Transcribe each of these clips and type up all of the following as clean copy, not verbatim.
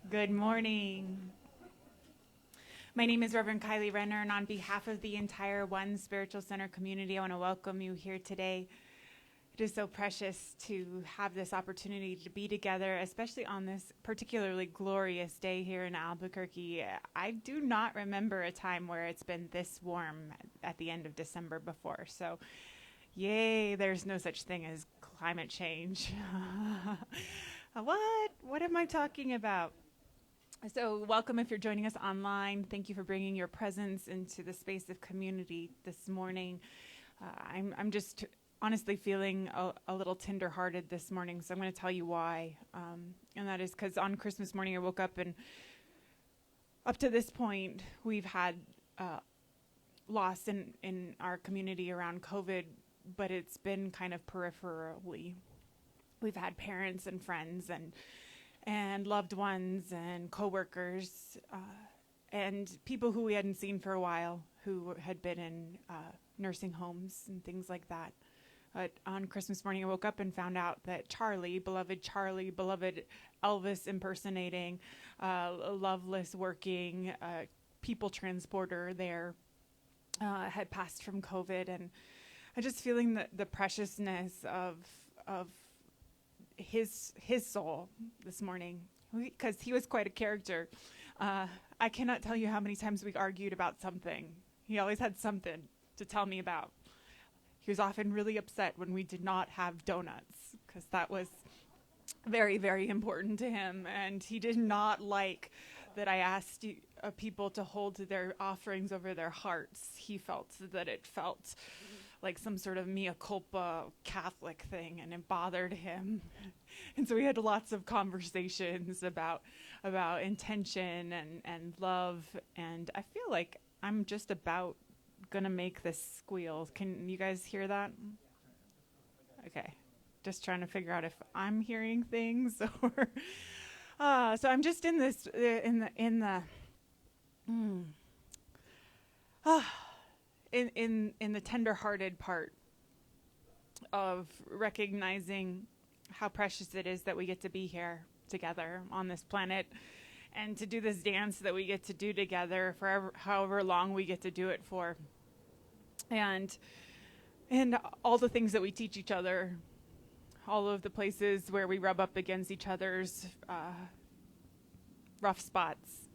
Good morning. My name is Reverend Kylie Renner, and on behalf of the entire One Spiritual Center community, I want to welcome you here today. It is so precious to have this opportunity to be together, especially on this particularly glorious day here in Albuquerque. I do not remember a time where it's been this warm at the end of December before. So, yay, there's no such thing as climate change. What am I talking about? So welcome if you're joining us online. Thank you for bringing your presence into the space of community this morning. I'm just honestly feeling a little tenderhearted this morning, so I'm going to tell you why. And that is because on Christmas morning I woke up, and up to this point we've had loss in our community around COVID, but it's been kind of peripherally. We've had parents and friends and loved ones and coworkers and people who we hadn't seen for a while, who had been in nursing homes and things like that. But on Christmas morning, I woke up and found out that Charlie, beloved Elvis impersonating, loveless working people transporter there, had passed from COVID. And I just feeling the preciousness of his soul this morning, because he was quite a character. I cannot tell you how many times we argued about something. He always had something to tell me about. He was often really upset when we did not have donuts, because that was very, very important to him. And he did not like that I asked people to hold their offerings over their hearts. He felt that it felt like some sort of mea culpa Catholic thing, and it bothered him. And so we had lots of conversations about intention and love. And I feel like I'm just about gonna make this squeal. Can you guys hear that? Okay, just trying to figure out if I'm hearing things or so I'm just in this in the tender-hearted part of recognizing how precious it is that we get to be here together on this planet, and to do this dance that we get to do together for however long we get to do it for, and all the things that we teach each other, all of the places where we rub up against each other's rough spots,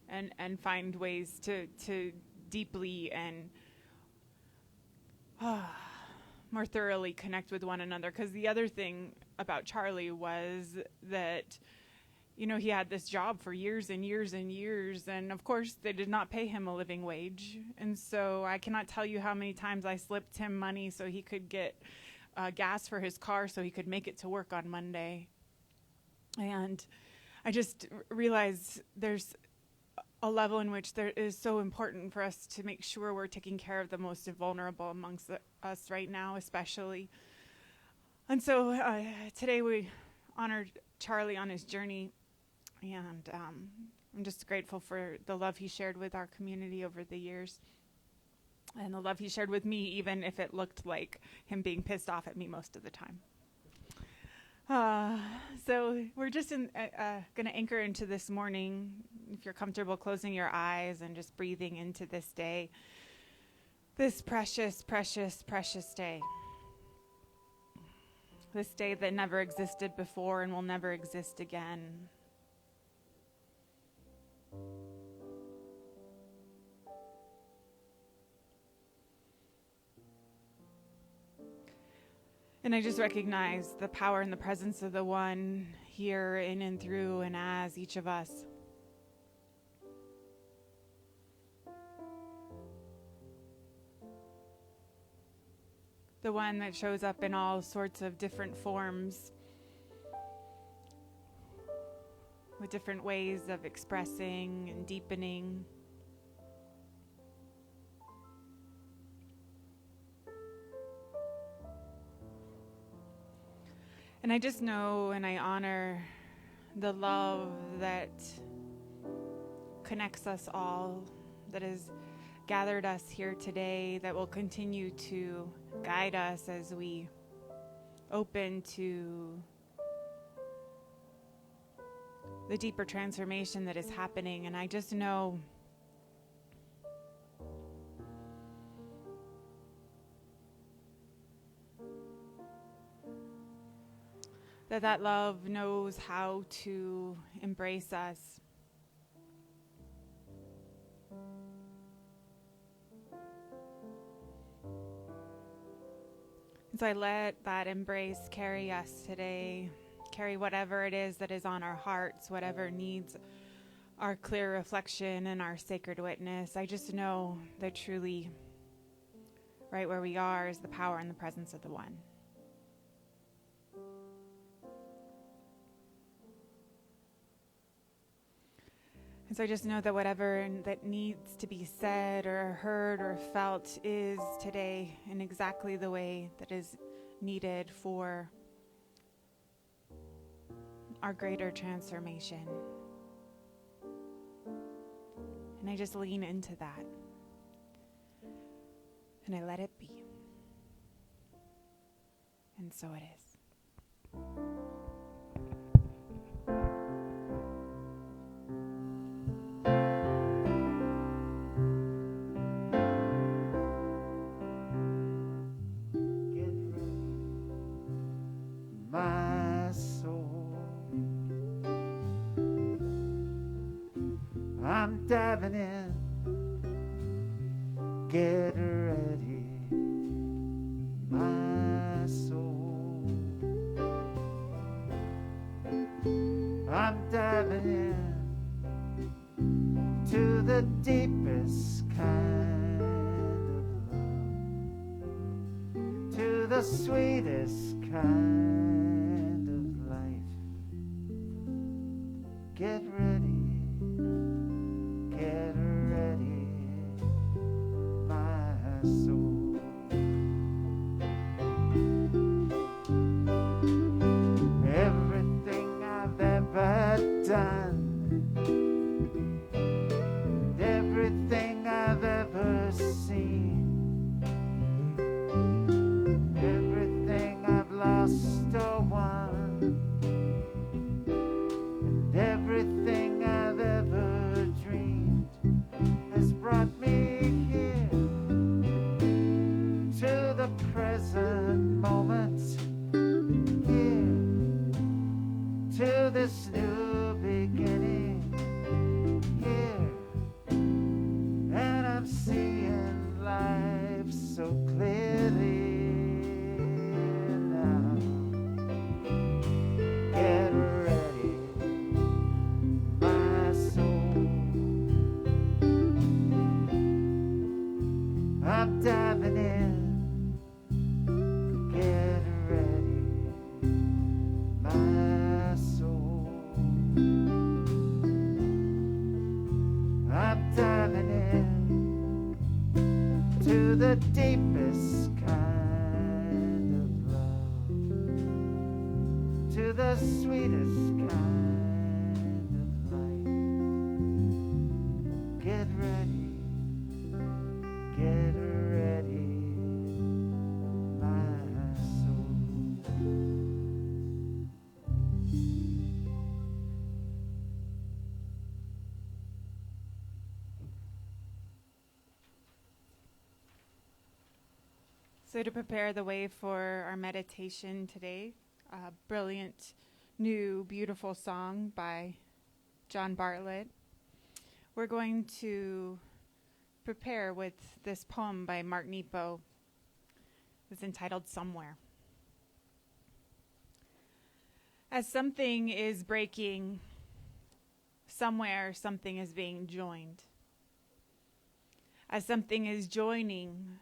and find ways to deeply and more thoroughly connect with one another. Because the other thing about Charlie was that, he had this job for years and years and years, and of course they did not pay him a living wage. And so I cannot tell you how many times I slipped him money so he could get gas for his car so he could make it to work on Monday. And I just realized there's a level in which there is so important for us to make sure we're taking care of the most vulnerable amongst us right now, especially. And so today we honored Charlie on his journey, and I'm just grateful for the love he shared with our community over the years, and the love he shared with me, even if it looked like him being pissed off at me most of the time. So we're just going to anchor into this morning. If you're comfortable closing your eyes and just breathing into this day, this precious, precious, precious day. This day that never existed before and will never exist again. And I just recognize the power and the presence of the one here in and through and as each of us. The one that shows up in all sorts of different forms, with different ways of expressing and deepening. And I just know and I honor the love that connects us all, that has gathered us here today, that will continue to guide us as we open to the deeper transformation that is happening. And I just know that love knows how to embrace us. And so I let that embrace carry us today, carry whatever it is that is on our hearts, whatever needs our clear reflection and our sacred witness. I just know that truly right where we are is the power and the presence of the One. And so I just know that whatever that needs to be said or heard or felt is today in exactly the way that is needed for our greater transformation. And I just lean into that. And I let it be. And so it is. My soul, I'm diving in. Get ready, my soul. I'm diving in to the deepest kind of love, to the sweetest kind of life. Get ready, my soul. Everything I've ever done, everything I've ever seen, everything I've lost or won, and everything I've ever dreamed has brought me here to the present moment, here to this new beginning, here, and I'm seeing life so clearly now. Get ready, my soul. I'm diving in. Get ready, my soul. I'm diving in to the deepest kind of love, to the sweetest kind of life. Get ready, my soul. So to prepare the way for our meditation today, a brilliant, new, beautiful song by John Bartlett. We're going to prepare with this poem by Mark Nepo. It's entitled Somewhere. As something is breaking, somewhere something is being joined. As something is joining,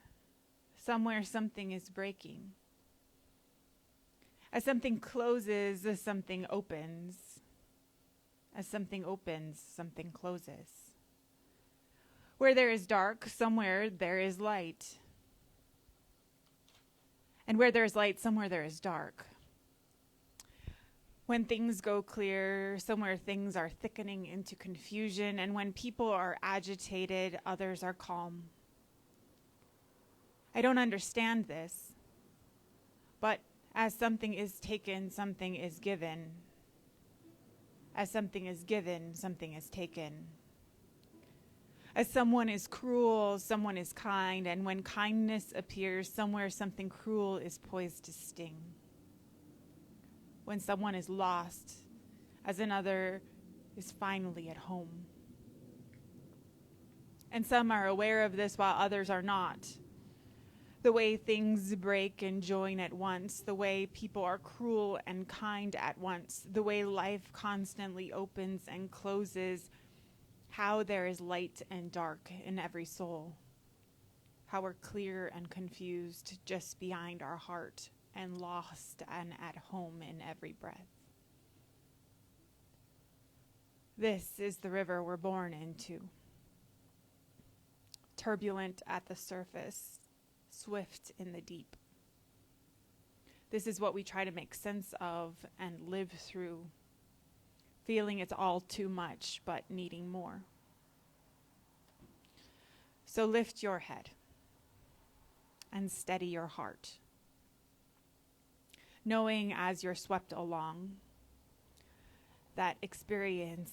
somewhere something is breaking. As something closes, something opens. As something opens, something closes. Where there is dark, somewhere there is light. And where there is light, somewhere there is dark. When things go clear, somewhere things are thickening into confusion. And when people are agitated, others are calm. I don't understand this, but as something is taken, something is given. As something is given, something is taken. As someone is cruel, someone is kind, and when kindness appears, somewhere something cruel is poised to sting. When someone is lost, as another is finally at home. And some are aware of this while others are not. The way things break and join at once, the way people are cruel and kind at once, the way life constantly opens and closes, how there is light and dark in every soul. how we're clear and confused just behind our heart and lost and at home in every breath. This is the river we're born into. Turbulent at the surface, swift in the deep. This is what we try to make sense of and live through, feeling it's all too much, but needing more. So lift your head and steady your heart, knowing as you're swept along that experience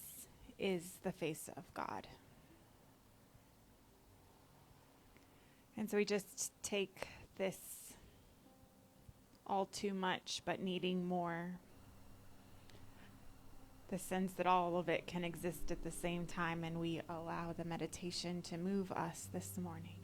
is the face of God. And so we just take this all too much but needing more, the sense that all of it can exist at the same time, and we allow the meditation to move us this morning.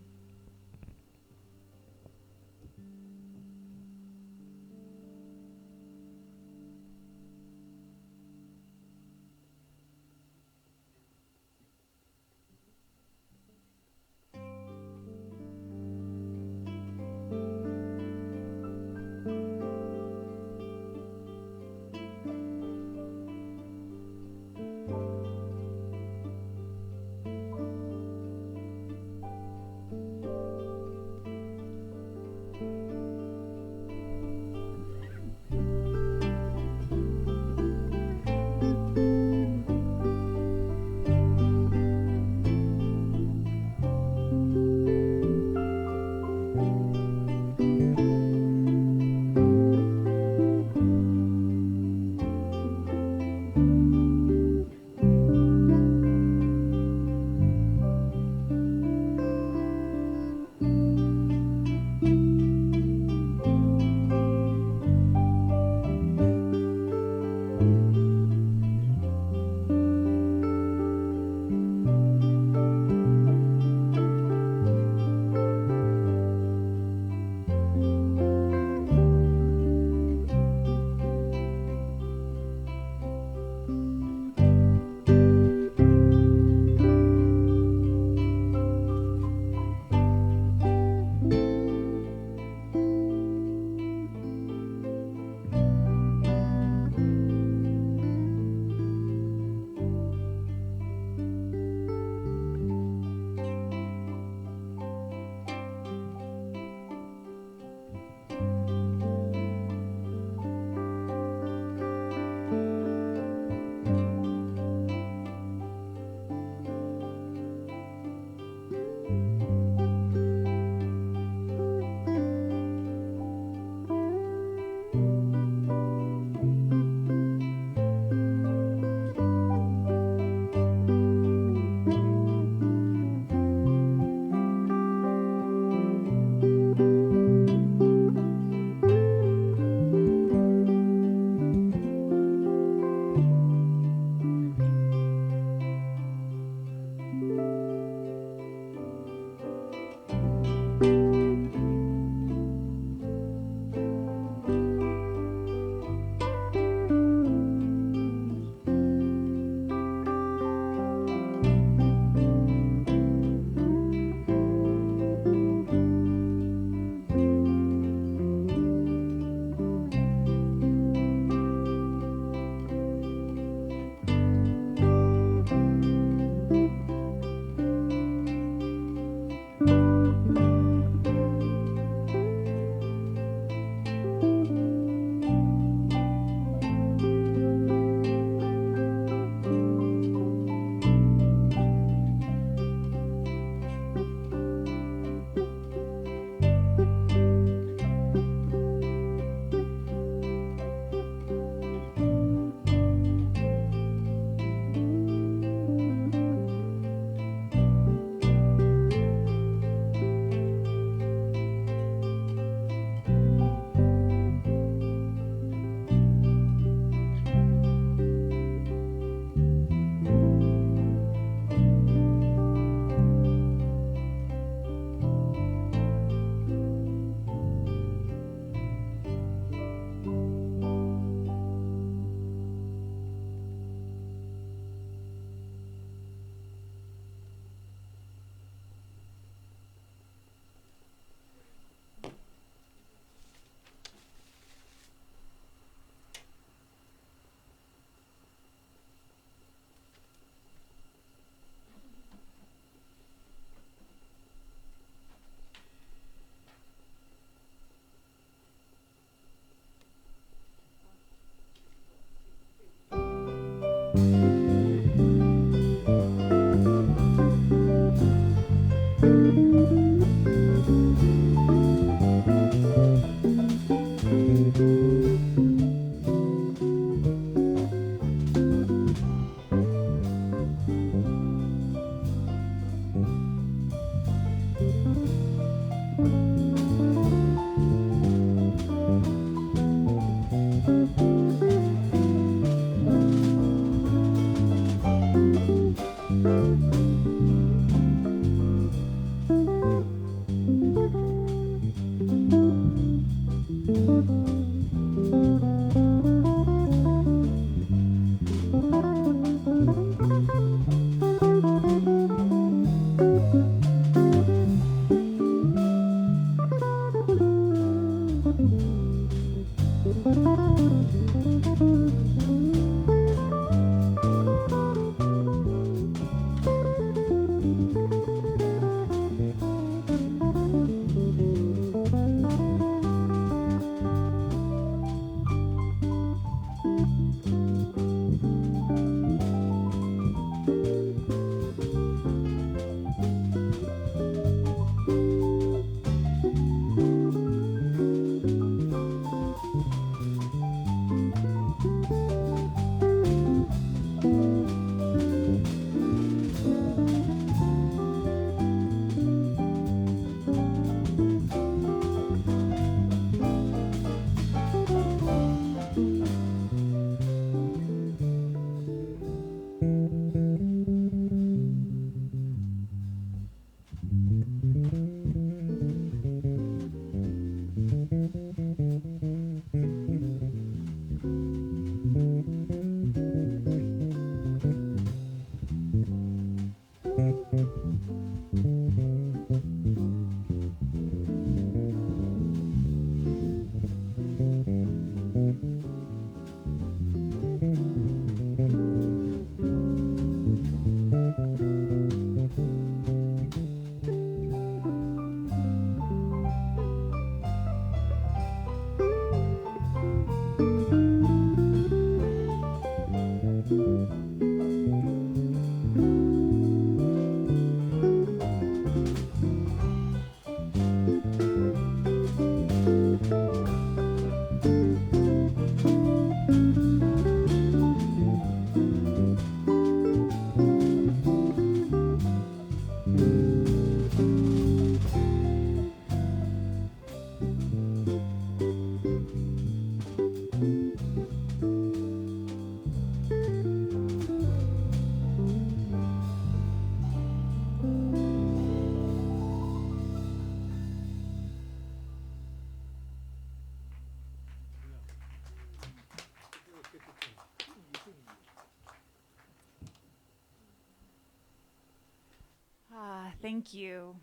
Thank you.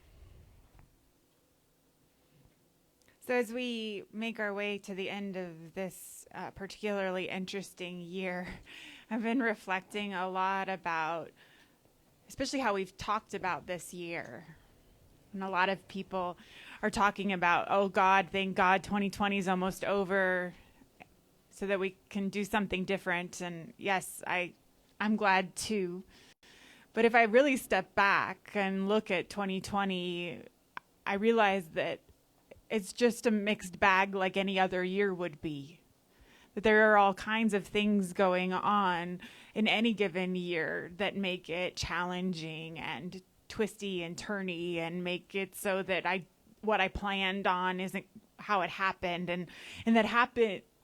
So as we make our way to the end of this particularly interesting year, I've been reflecting a lot about, especially how we've talked about this year. And a lot of people are talking about, oh God, thank God 2020 is almost over so that we can do something different. And yes, I'm glad too. But if I really step back and look at 2020, I realize that it's just a mixed bag like any other year would be. That there are all kinds of things going on in any given year that make it challenging and twisty and turny and make it so that what I planned on isn't how it happened, and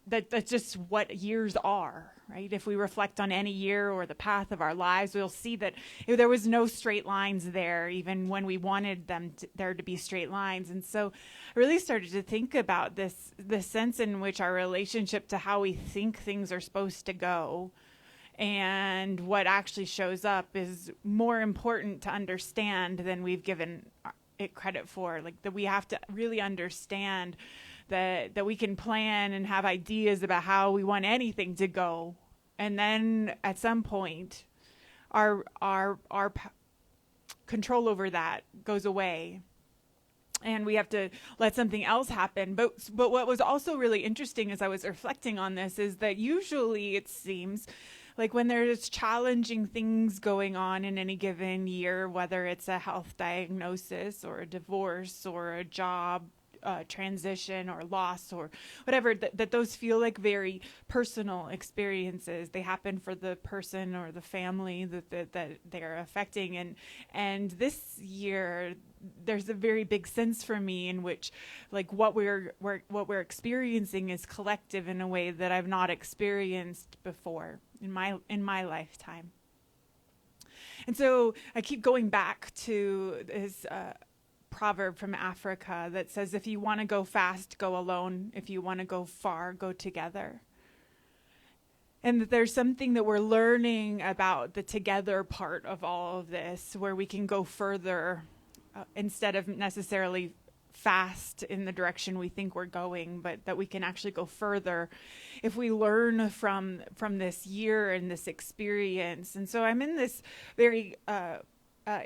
that's just what years are, right? If we reflect on any year or the path of our lives, we'll see that there was no straight lines there, even when we wanted there to be straight lines. And so I really started to think about the sense in which our relationship to how we think things are supposed to go and what actually shows up is more important to understand than we've given it credit for. Like, that we have to really understand that we can plan and have ideas about how we want anything to go, and then at some point our control over that goes away and we have to let something else happen. But what was also really interesting as I was reflecting on this is that usually it seems like when there's challenging things going on in any given year, whether it's a health diagnosis or a divorce or a job transition or loss or whatever, that those feel like very personal experiences. They happen for the person or the family that they're affecting. And this year, there's a very big sense for me in which, like, what we're experiencing is collective in a way that I've not experienced before in my lifetime. And so I keep going back to this proverb from Africa that says, if you want to go fast, go alone. If you want to go far, go together. And that there's something that we're learning about the together part of all of this, where we can go further instead of necessarily fast in the direction we think we're going, but that we can actually go further if we learn from this year and this experience. And so I'm in this very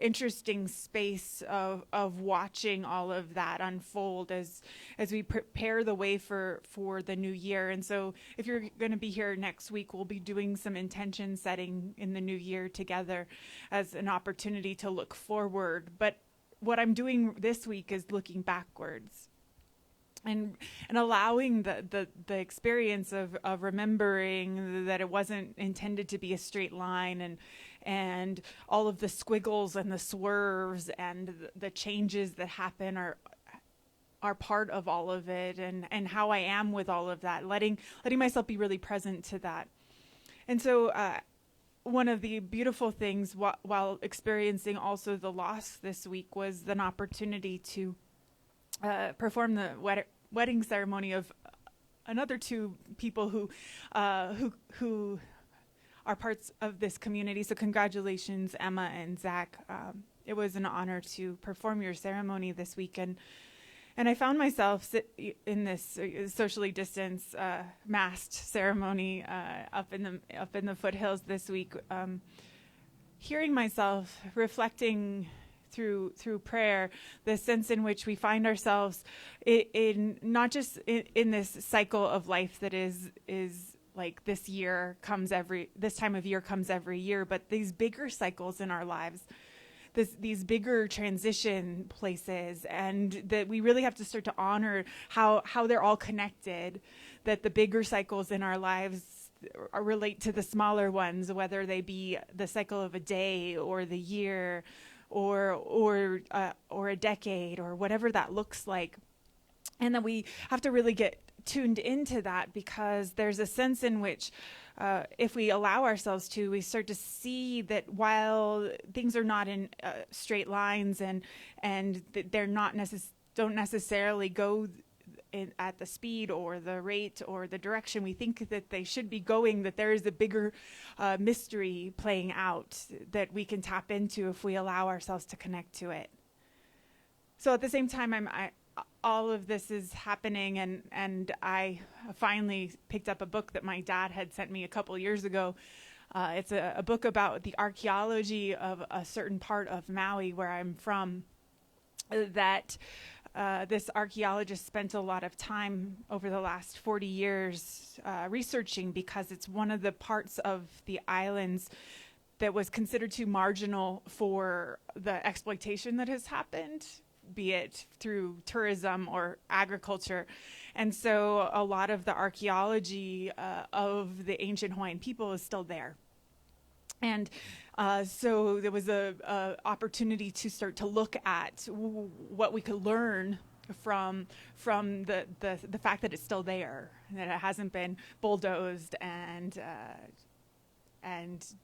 interesting space of watching all of that unfold as we prepare the way for the new year. And so if you're going to be here next week, we'll be doing some intention setting in the new year together as an opportunity to look forward. But what I'm doing this week is looking backwards and allowing the experience of remembering that it wasn't intended to be a straight line, and all of the squiggles and the swerves and the changes that happen are part of all of it, and how I am with all of that, letting myself be really present to that. And so one of the beautiful things while experiencing also the loss this week was an opportunity to perform the wedding ceremony of another two people who are parts of this community. So congratulations, Emma and Zach. It was an honor to perform your ceremony this weekend. And I found myself in this socially distanced, masked ceremony up in the foothills this week, hearing myself reflecting through prayer the sense in which we find ourselves in not just in this cycle of life that is like this time of year comes every year, but these bigger cycles in our lives. These bigger transition places, and that we really have to start to honor how they're all connected, that the bigger cycles in our lives relate to the smaller ones, whether they be the cycle of a day or the year or a decade or whatever that looks like. And that we have to really get tuned into that, because there's a sense in which if we allow ourselves to, we start to see that while things are not in straight lines and they're don't necessarily go at the speed or the rate or the direction we think that they should be going, that there is a bigger mystery playing out that we can tap into if we allow ourselves to connect to it. So at the same time, all of this is happening, and I finally picked up a book that my dad had sent me a couple years ago. It's a book about the archaeology of a certain part of Maui where I'm from, that this archaeologist spent a lot of time over the last 40 years researching, because it's one of the parts of the islands that was considered too marginal for the exploitation that has happened, be it through tourism or agriculture. And so a lot of the archaeology of the ancient Hawaiian people is still there. And so there was a opportunity to start to look at what we could learn from the fact that it's still there, that it hasn't been bulldozed and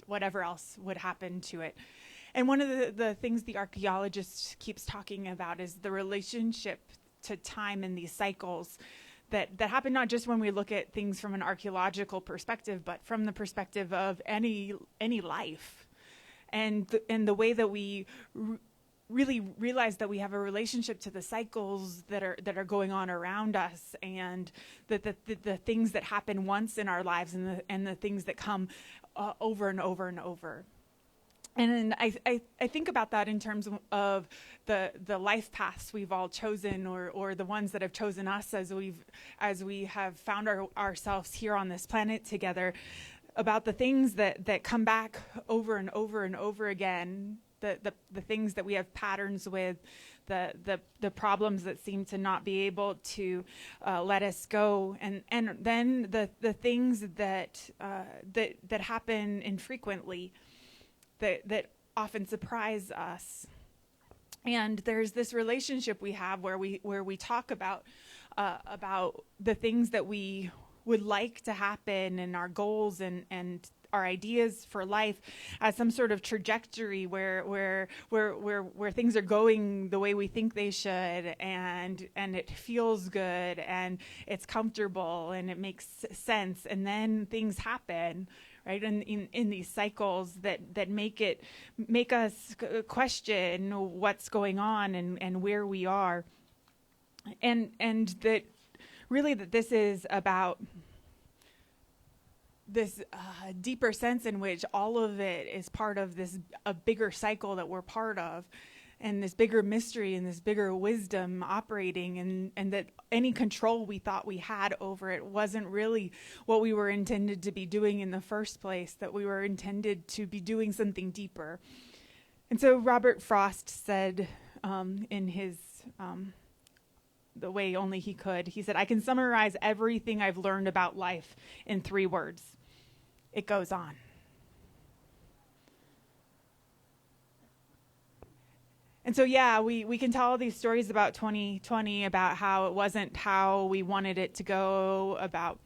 whatever else would happen to it. And one of the things the archaeologist keeps talking about is the relationship to time and these cycles that happen not just when we look at things from an archaeological perspective, but from the perspective of any life. And the way that we really realize that we have a relationship to the cycles that are going on around us, and the things that happen once in our lives, and the things that come over and over and over. And I think about that in terms of the life paths we've all chosen, or the ones that have chosen us as we have found ourselves here on this planet together, about the things that come back over and over and over again, the things that we have patterns with, the problems that seem to not be able to let us go, and then the things that happen infrequently, that often surprise us. And there's this relationship we have where we talk about the things that we would like to happen, and our goals and our ideas for life as some sort of trajectory where things are going the way we think they should, and it feels good and it's comfortable and it makes sense, and then things happen, right? And in these cycles that make us question what's going on and where we are, and that really that this is about this deeper sense in which all of it is part of a bigger cycle that we're part of, and this bigger mystery and this bigger wisdom operating, and that any control we thought we had over it wasn't really what we were intended to be doing in the first place, that we were intended to be doing something deeper. And so Robert Frost said in his the way only he could, he said, "I can summarize everything I've learned about life in 3 words. It goes on." And so, yeah, we can tell all these stories about 2020, about how it wasn't how we wanted it to go, about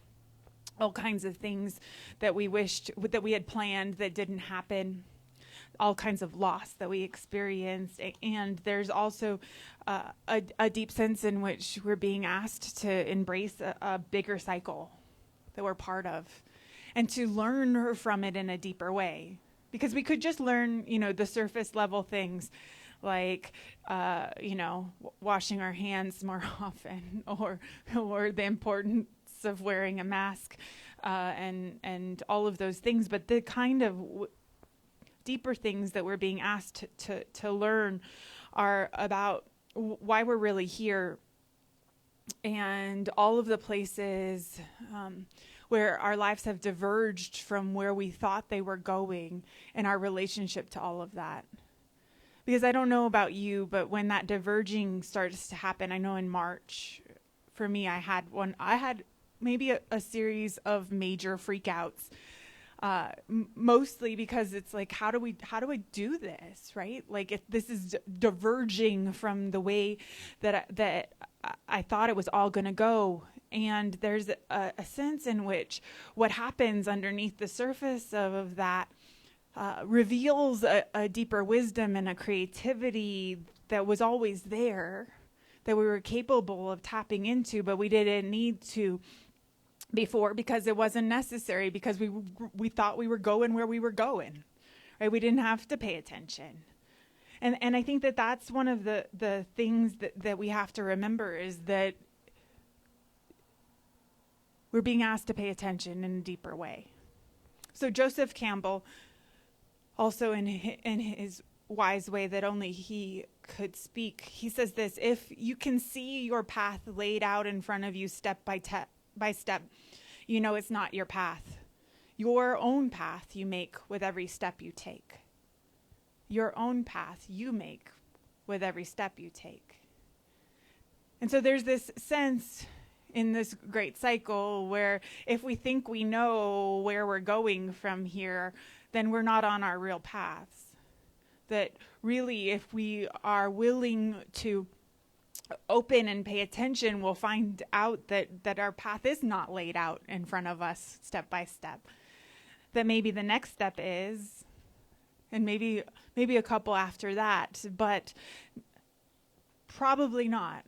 all kinds of things that we wished that we had planned that didn't happen, all kinds of loss that we experienced. And there's also a deep sense in which we're being asked to embrace a bigger cycle that we're part of. and to learn from it in a deeper way. Because we could just learn, the surface level things like, washing our hands more often, or the importance of wearing a mask, and all of those things. But the kind of deeper things that we're being asked to learn are about why we're really here, and all of the places where our lives have diverged from where we thought they were going, and our relationship to all of that. Because I don't know about you, but when that diverging starts to happen, I know in March, for me, I had maybe a series of major freakouts, mostly because it's like, how do I do this, right? Like, if this is diverging from the way that I thought it was all going to go. And there's a sense in which what happens underneath the surface of that reveals a deeper wisdom and a creativity that was always there, that we were capable of tapping into, but we didn't need to before because it wasn't necessary, because we thought we were going where we were going, right? We didn't have to pay attention. And I think that's one of the things that we have to remember, is that we're being asked to pay attention in a deeper way. So Joseph Campbell, also in his wise way that only he could speak, he says this: if you can see your path laid out in front of you step by step, it's not your path. Your own path you make with every step you take. Your own path you make with every step you take. And so there's this sense in this great cycle where if we think we know where we're going from here, then we're not on our real paths. That really, if we are willing to open and pay attention, we'll find out that our path is not laid out in front of us step by step. That maybe the next step is, and maybe a couple after that, but probably not.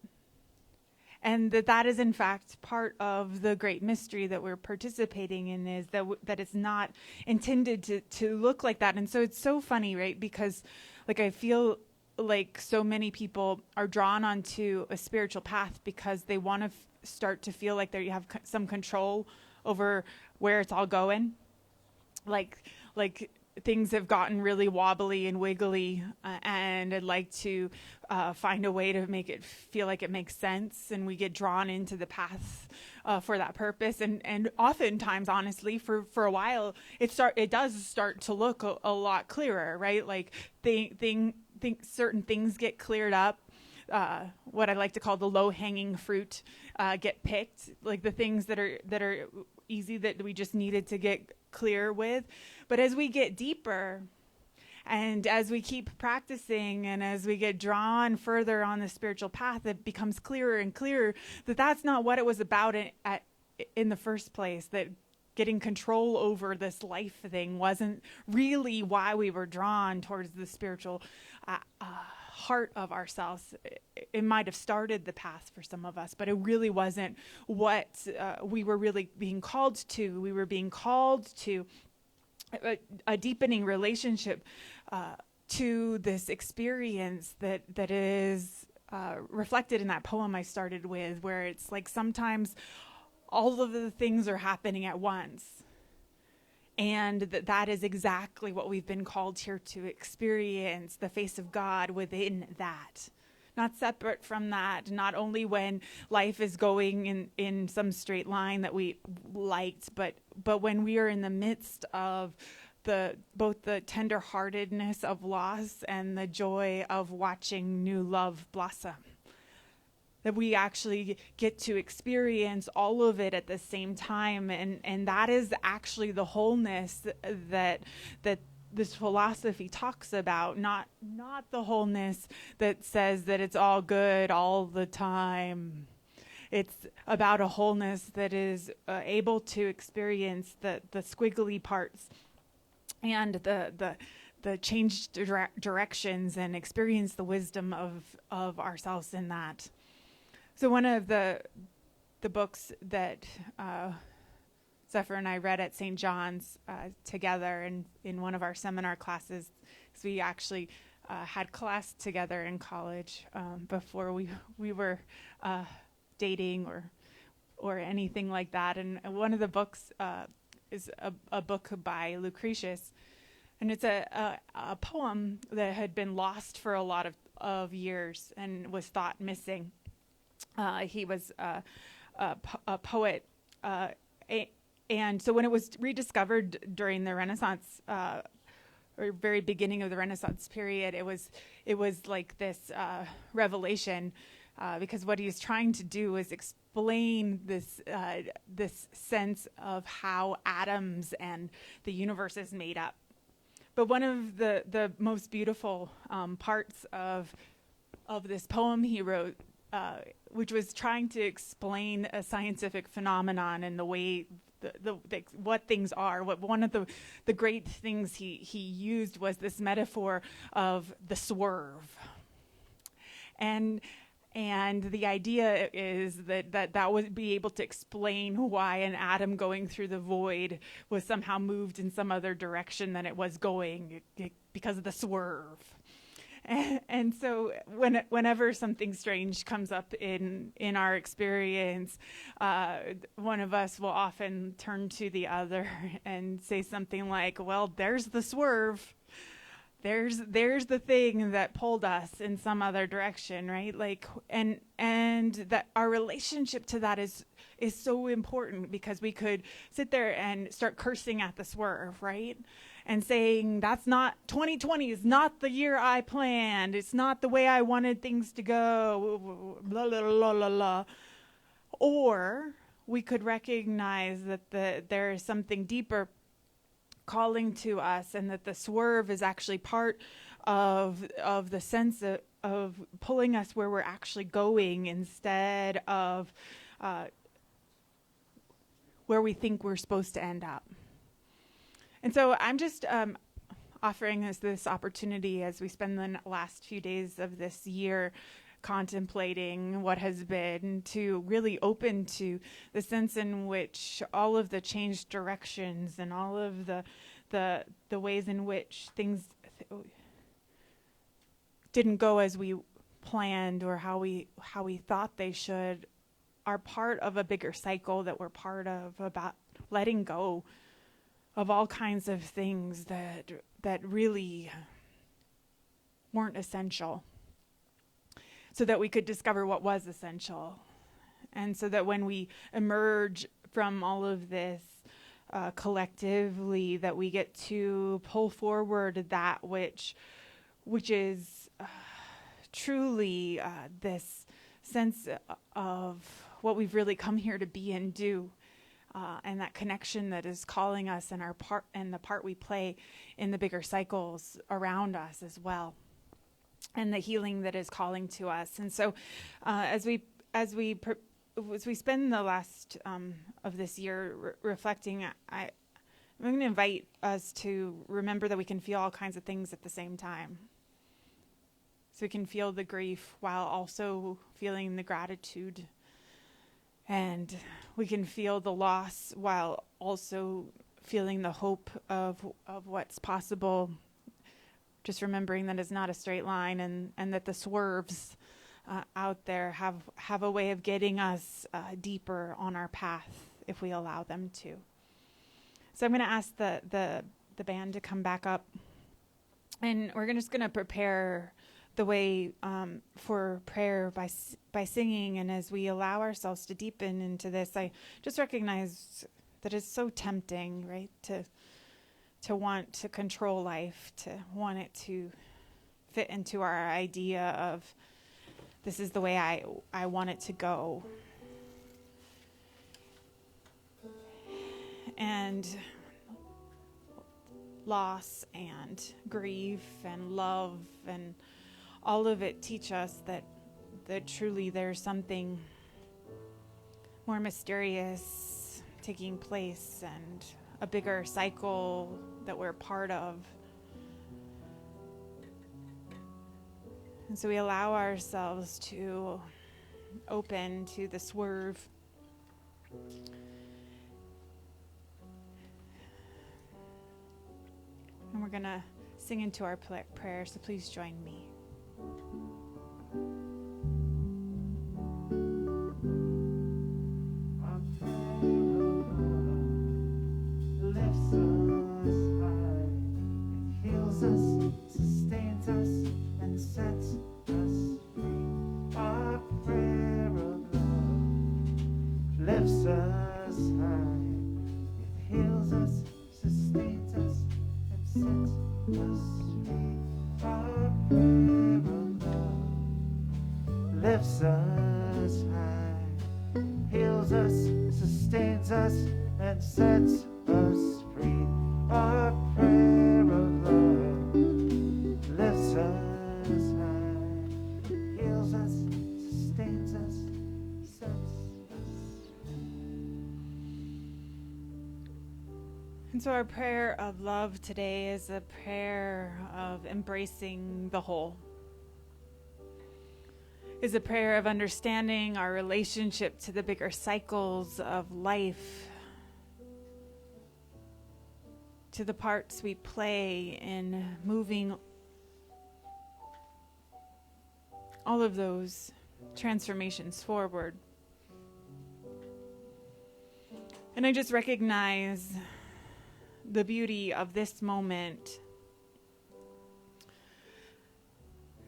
And that is in fact part of the great mystery that we're participating in, is that it's not intended to look like that. And so it's so funny, right? Because I feel like so many people are drawn onto a spiritual path because they want to start to feel like they have some control over where it's all going. Like things have gotten really wobbly and wiggly, and I'd like to find a way to make it feel like it makes sense, and we get drawn into the path for that purpose. And oftentimes, honestly, for a while, it does start to look a lot clearer, right? Like certain things get cleared up. What I like to call the low-hanging fruit get picked, like the things that are easy that we just needed to get clear with. But as we get deeper, and as we keep practicing, and as we get drawn further on the spiritual path, it becomes clearer and clearer that that's not what it was about in the first place. That getting control over this life thing wasn't really why we were drawn towards the spiritual heart of ourselves. It might have started the path for some of us, but it really wasn't what we were really being called to. We were being called to a deepening relationship to this experience that is reflected in that poem I started with, where it's like sometimes all of the things are happening at once. And that is exactly what we've been called here to experience, the face of God within that. Not separate from that, not only when life is going in some straight line that we liked, but when we are in the midst of both the tenderheartedness of loss and the joy of watching new love blossom. That we actually get to experience all of it at the same time. And that is actually the wholeness that this philosophy talks about, not the wholeness that says that it's all good all the time. It's about a wholeness that is able to experience the squiggly parts and the changed directions, and experience the wisdom of ourselves in that. So one of the books that Zephyr and I read at St. John's together in one of our seminar classes. So we actually had class together in college before we were dating or anything like that. And one of the books is a book by Lucretius, and it's a poem that had been lost for a lot of years and was thought missing. He was a poet, and so when it was rediscovered during the Renaissance, or very beginning of the Renaissance period, it was like this revelation, because what he's trying to do is explain this sense of how atoms and the universe is made up. But one of the most beautiful parts of this poem he wrote, which was trying to explain a scientific phenomenon and the way what things are. One of the great things he used was this metaphor of the swerve, and the idea is that would be able to explain why an atom going through the void was somehow moved in some other direction than it was going because of the swerve. And so whenever something strange comes up in our experience, one of us will often turn to the other and say something like, well, there's the swerve. There's the thing that pulled us in some other direction, right? Like, and that our relationship to that is so important, because we could sit there and start cursing at the swerve, right? And saying, that's not, 2020 is not the year I planned. It's not the way I wanted things to go, blah, blah, blah, blah, blah. Or we could recognize that there is something deeper calling to us, and that the swerve is actually part of the sense of pulling us where we're actually going, instead of where we think we're supposed to end up. And so I'm just offering us this opportunity as we spend the last few days of this year contemplating what has been, to really open to the sense in which all of the changed directions and all of the ways in which things didn't go as we planned or how we thought they should are part of a bigger cycle that we're part of, about letting go of all kinds of things that really weren't essential, so that we could discover what was essential. And so that when we emerge from all of this collectively, that we get to pull forward that which is truly this sense of what we've really come here to be and do. And that connection that is calling us, and our part, and the part we play in the bigger cycles around us as well, and the healing that is calling to us. And so, as we spend the last of this year reflecting, I'm going to invite us to remember that we can feel all kinds of things at the same time. So we can feel the grief while also feeling the gratitude. And we can feel the loss while also feeling the hope of what's possible. Just remembering that it's not a straight line, and that the swerves out there have a way of getting us deeper on our path if we allow them to. So I'm going to ask the band to come back up, and we're just going to prepare the way for prayer by singing. And as we allow ourselves to deepen into this, I just recognize that it's so tempting, right, to want to control life, to want it to fit into our idea of this is the way I want it to go. And loss and grief and love and all of it teach us that truly there's something more mysterious taking place, and a bigger cycle that we're part of. And so we allow ourselves to open to the swerve And we're going to sing into our prayer, so please join me. Our prayer of love lifts us high. It heals us, sustains us, and sets us free. Our prayer of love lifts us high. It heals us, sustains us, and sets us free. Our prayer of love lifts us high, heals us, sustains us, and sets us free. Our prayer of love lifts us high, heals us, sustains us, sets us free. And so our prayer of love today is a prayer of embracing the whole. Is a prayer of understanding our relationship to the bigger cycles of life, to the parts we play in moving all of those transformations forward. And I just recognize the beauty of this moment,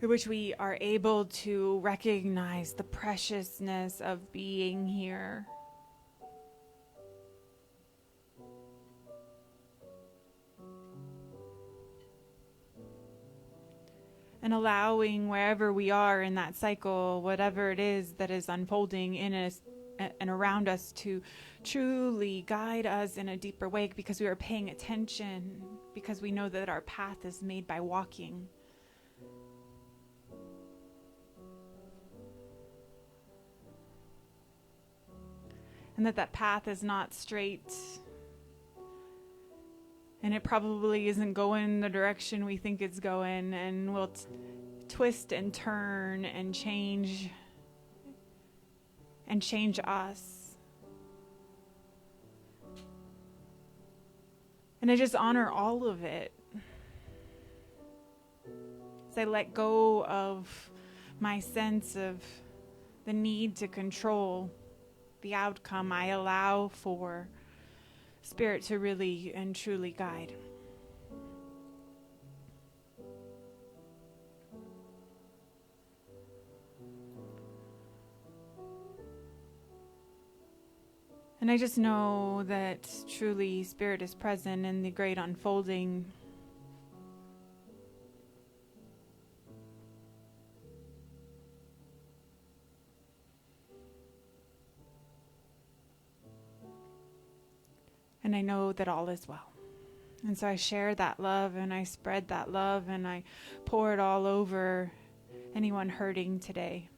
in which we are able to recognize the preciousness of being here. And allowing wherever we are in that cycle, whatever it is that is unfolding in us and around us, to truly guide us in a deeper way, because we are paying attention, because we know that our path is made by walking. And that path is not straight, and it probably isn't going the direction we think it's going, and will twist and turn and change us. And I just honor all of it. As I let go of my sense of the need to control the outcome, I allow for Spirit to really and truly guide. And I just know that truly Spirit is present in the great unfolding. And I know that all is well. And so I share that love, and I spread that love, and I pour it all over anyone hurting today.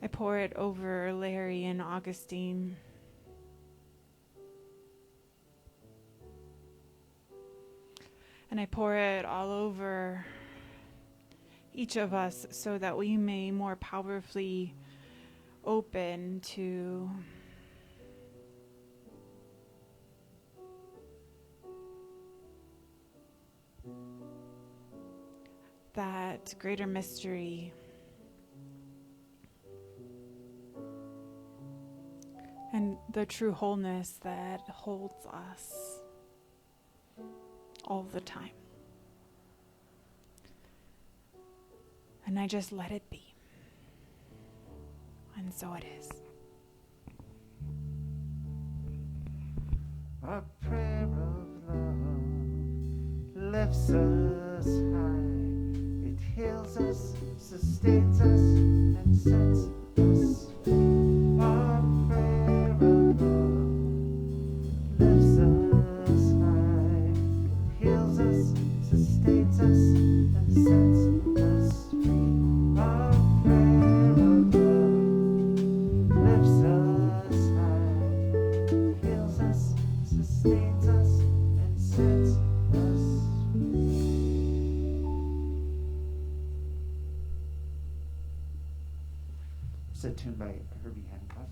I pour it over Larry and Augustine. And I pour it all over each of us, so that we may more powerfully open to that greater mystery and the true wholeness that holds us all the time. And I just let it be. And so it is. Our prayer of love lifts us high. It heals us, sustains us, and sets us free. Our prayer of love lifts us high. It heals us, sustains us, and sets us free. Our prayer of love lifts us high. Heals us, sustains us, and sets us free. tune by Herbie Hancock.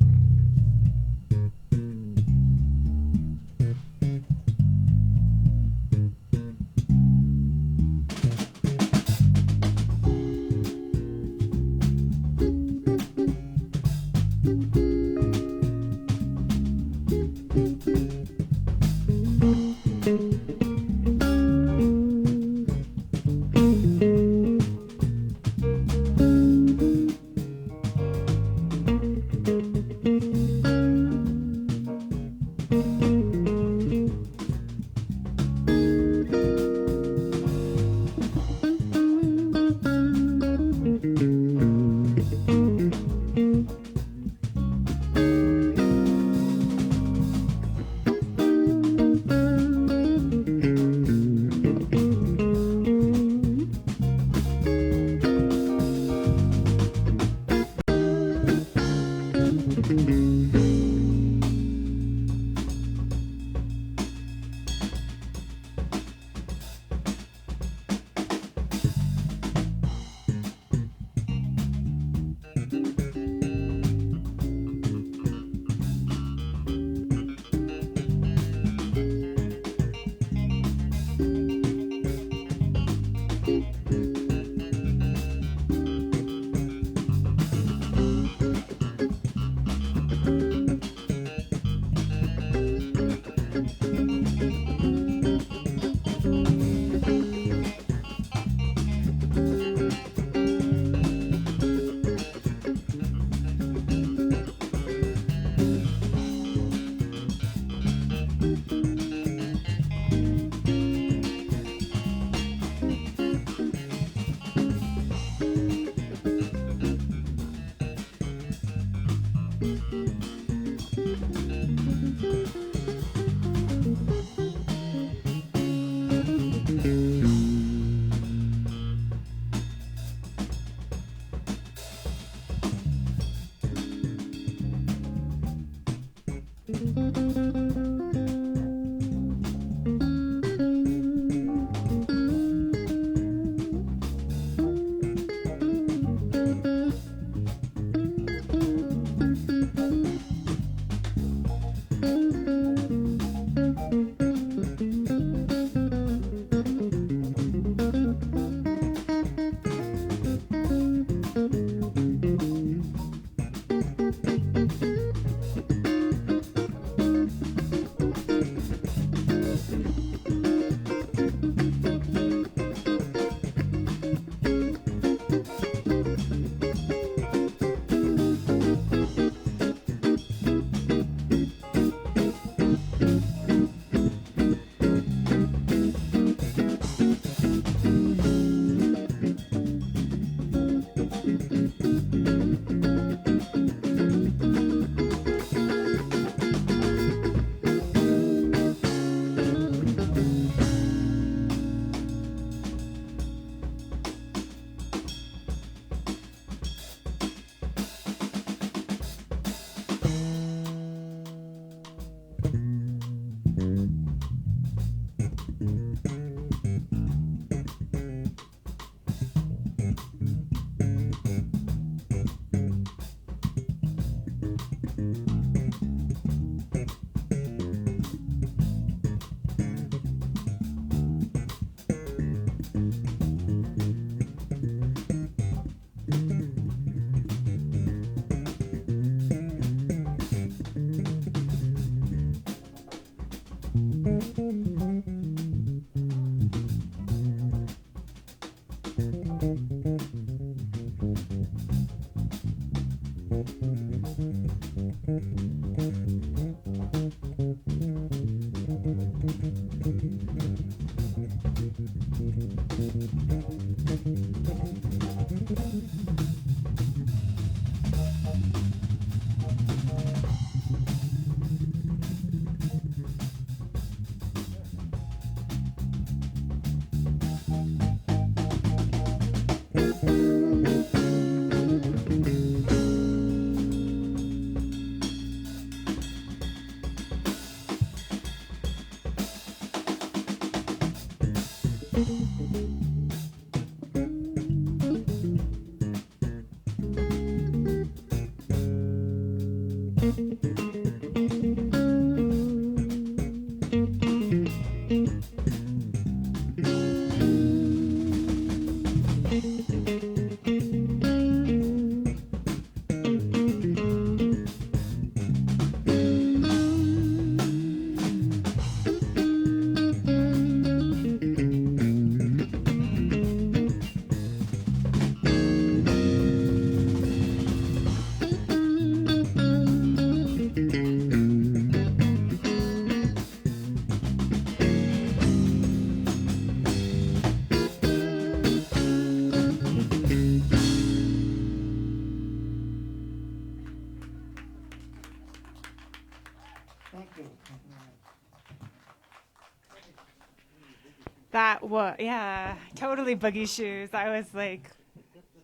That was, yeah, totally boogie shoes. I was like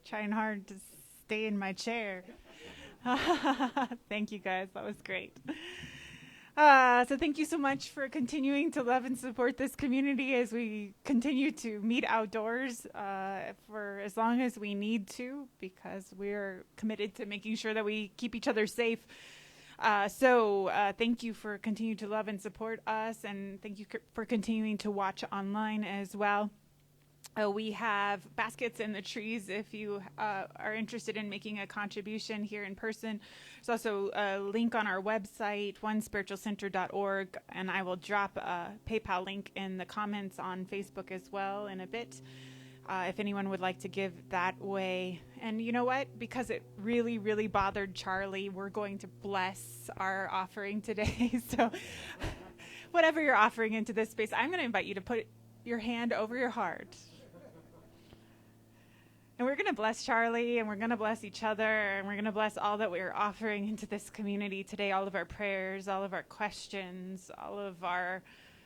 trying hard to stay in my chair. Thank you guys. That was great. So thank you so much for continuing to love and support this community as we continue to meet outdoors for as long as we need to, because we're committed to making sure that we keep each other safe. So thank you for continuing to love and support us, and thank you for continuing to watch online as well. We have baskets in the trees if you are interested in making a contribution here in person. There's also a link on our website, onespiritualcenter.org, and I will drop a PayPal link in the comments on Facebook as well in a bit, if anyone would like to give that way. And you know what? Because it really, really bothered Charlie, we're going to bless our offering today. So whatever you're offering into this space, I'm going to invite you to put your hand over your heart. And we're going to bless Charlie, and we're going to bless each other, and we're going to bless all that we're offering into this community today, all of our prayers, all of our questions, all of our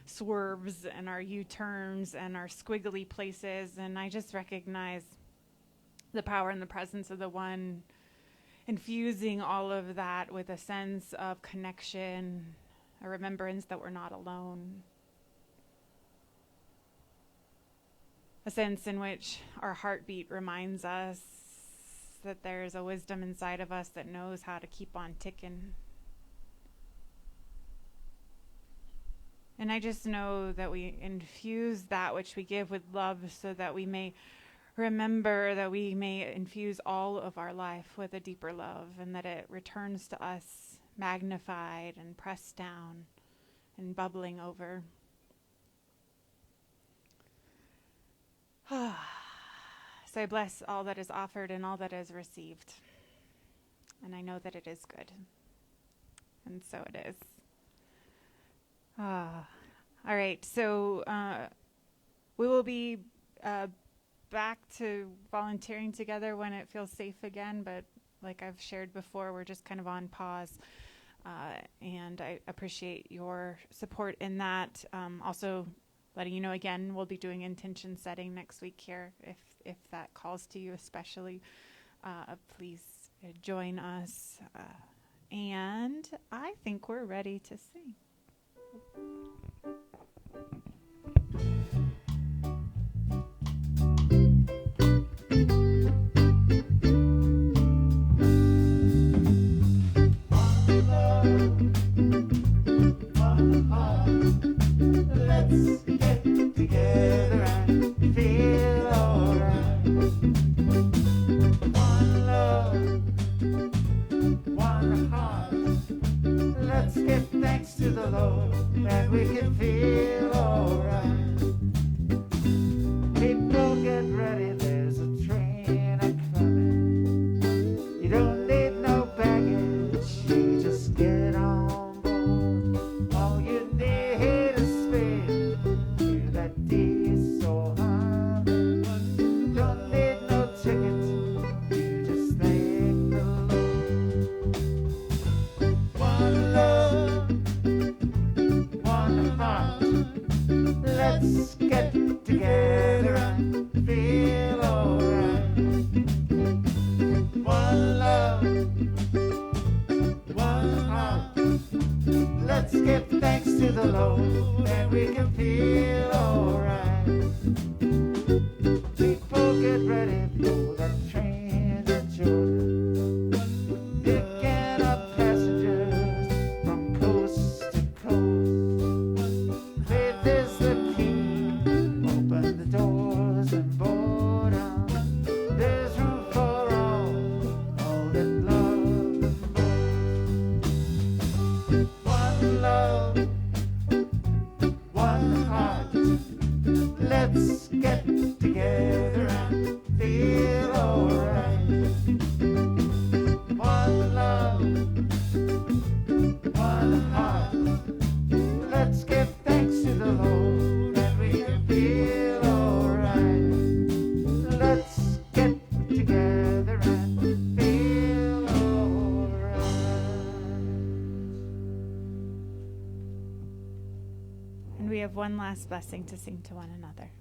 swerves and our U-turns and our squiggly places. And I just recognize the power and the presence of the one infusing all of that with a sense of connection, a remembrance that we're not alone. A sense in which our heartbeat reminds us that there's a wisdom inside of us that knows how to keep on ticking. And I just know that we infuse that which we give with love so that we may remember, that we may infuse all of our life with a deeper love, and that it returns to us magnified and pressed down and bubbling over. So I bless all that is offered and all that is received. And I know that it is good. And so it is. All right. So we will be back to volunteering together when it feels safe again. But like I've shared before, we're just kind of on pause. And I appreciate your support in that. Also, letting you know again, we'll be doing intention setting next week here. If that calls to you especially, please join us. And I think we're ready to sing. Let's get together and feel alright. One love, one heart. Let's give thanks to the Lord and we can feel alright. People get ready, there's a train a-coming. You don't need no baggage, you just get on board. All you need is space to that diesel highway. Don't need no ticket, you just thank the Lord. One love, one heart. Let's get together and feel alright. One love, one heart. Let's give thanks to the Lord and we can feel alright. People get ready for that train to Jordan, picking up passengers from coast to coast. Faith is the key, open the doors and board on. There's room for all that love the most. One love, one heart. Let's And we have one last blessing to sing to one another.